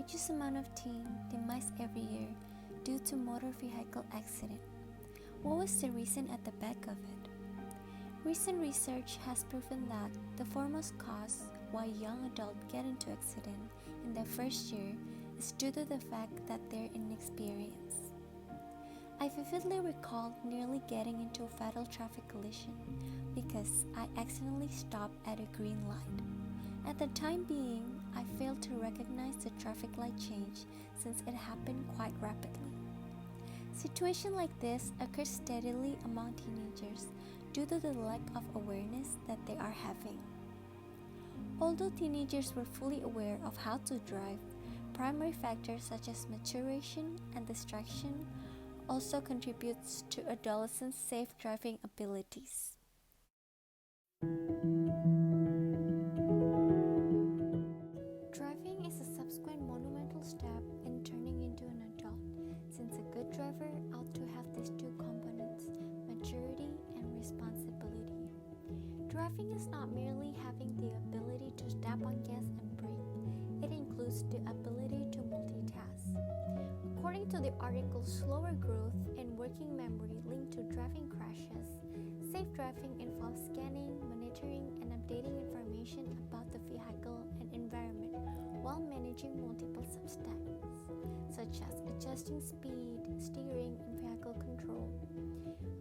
largest amount of teens demise every year due to motor vehicle accident. What was the reason at the back of it? Recent research has proven that the foremost cause why young adults get into accident in their first year is due to the fact that they're inexperienced. I vividly recall nearly getting into a fatal traffic collision because I accidentally stopped at a green light. At the time being, I failed to recognize the traffic light change since it happened quite rapidly. Situations like this occur steadily among teenagers due to the lack of awareness that they are having. Although teenagers were fully aware of how to drive, primary factors such as maturation and distraction also contributes to adolescents' safe driving abilities. Driving is a subsequent monumental step in turning into an adult, since a good driver ought to have these two components, maturity and responsibility. Driving is not merely having the ability to step on gas and brake, it includes the ability to multitask. According to the article Slower Growth in Working Memory Linked to Driving Crashes, safe driving involves scanning, monitoring, and updating information about the vehicle and environment while managing multiple substeps, such as adjusting speed, steering, and vehicle control.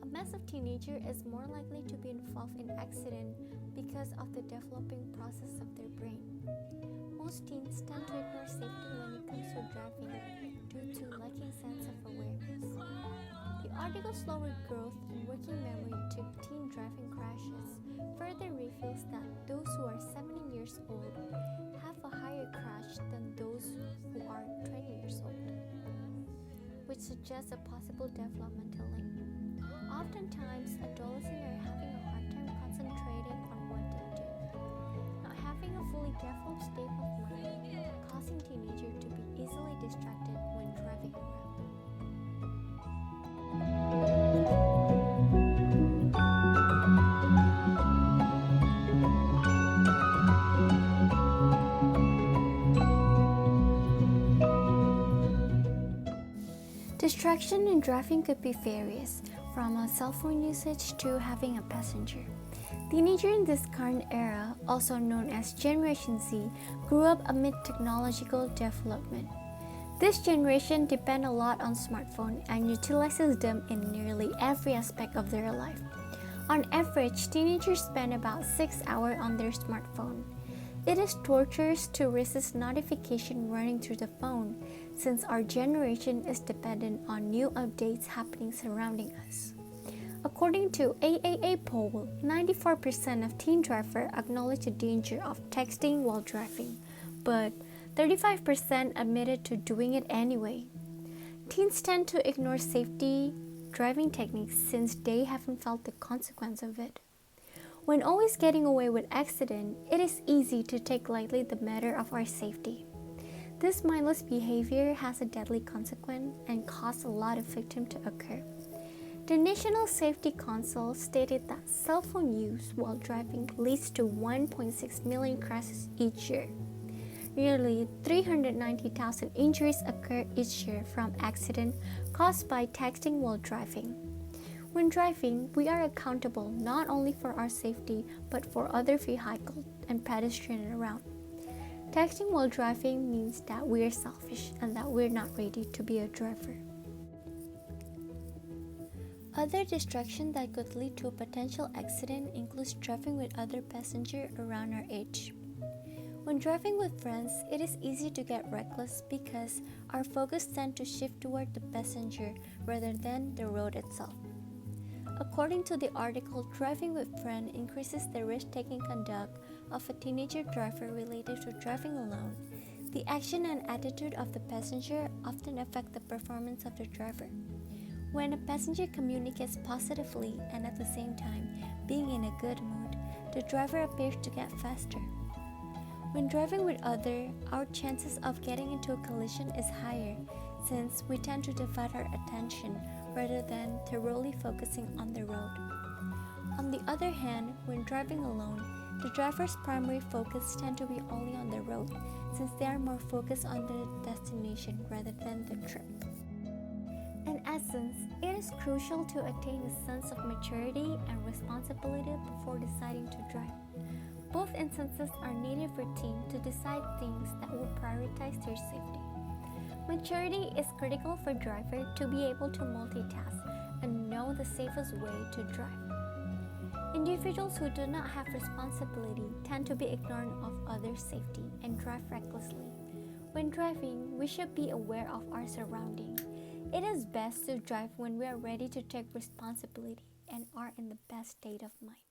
A massive teenager is more likely to be involved in accident because of the developing process of their brain. Most teens tend to ignore safety when it comes to driving due to lacking sense of awareness. The article Slower Growth in Working Memory to Teen Driving Crashes further reveals that those who are 17 years old have a higher crash than those who are 20 years old, which suggests a possible developmental link. Oftentimes, adolescents are having a hard time concentrating on what they do, not having a fully developed state of mind, causing teenagers to be easily distracted when driving around. Distraction in driving could be various, from a cell phone usage to having a passenger. Teenagers in this current era, also known as Generation Z, grew up amid technological development. This generation depends a lot on smartphones and utilizes them in nearly every aspect of their life. On average, teenagers spend about 6 hours on their smartphone. It is torturous to resist notification running through the phone, since our generation is dependent on new updates happening surrounding us. According to AAA poll, 94% of teen drivers acknowledge the danger of texting while driving, but 35% admitted to doing it anyway. Teens tend to ignore safety driving techniques since they haven't felt the consequence of it. When always getting away with accident, it is easy to take lightly the matter of our safety. This mindless behavior has a deadly consequence and caused a lot of victims to occur. The National Safety Council stated that cell phone use while driving leads to 1.6 million crashes each year. Nearly 390,000 injuries occur each year from accidents caused by texting while driving. When driving, we are accountable not only for our safety but for other vehicles and pedestrians around. Texting while driving means that we are selfish and that we're not ready to be a driver. Other distractions that could lead to a potential accident includes driving with other passengers around our age. When driving with friends, it is easy to get reckless because our focus tends to shift toward the passenger rather than the road itself. According to the article, driving with friends increases the risk-taking conduct of a teenager driver related to driving alone. The action and attitude of the passenger often affect the performance of the driver. When a passenger communicates positively and at the same time being in a good mood, the driver appears to get faster. When driving with others, our chances of getting into a collision is higher since we tend to divide our attention rather than thoroughly focusing on the road. On the other hand, when driving alone, the driver's primary focus tends to be only on the road, since they are more focused on the destination rather than the trip. In essence, it is crucial to attain a sense of maturity and responsibility before deciding to drive. Both instances are needed for teams to decide things that will prioritize their safety. Maturity is critical for drivers to be able to multitask and know the safest way to drive. Individuals who do not have responsibility tend to be ignorant of others' safety and drive recklessly. When driving, we should be aware of our surroundings. It is best to drive when we are ready to take responsibility and are in the best state of mind.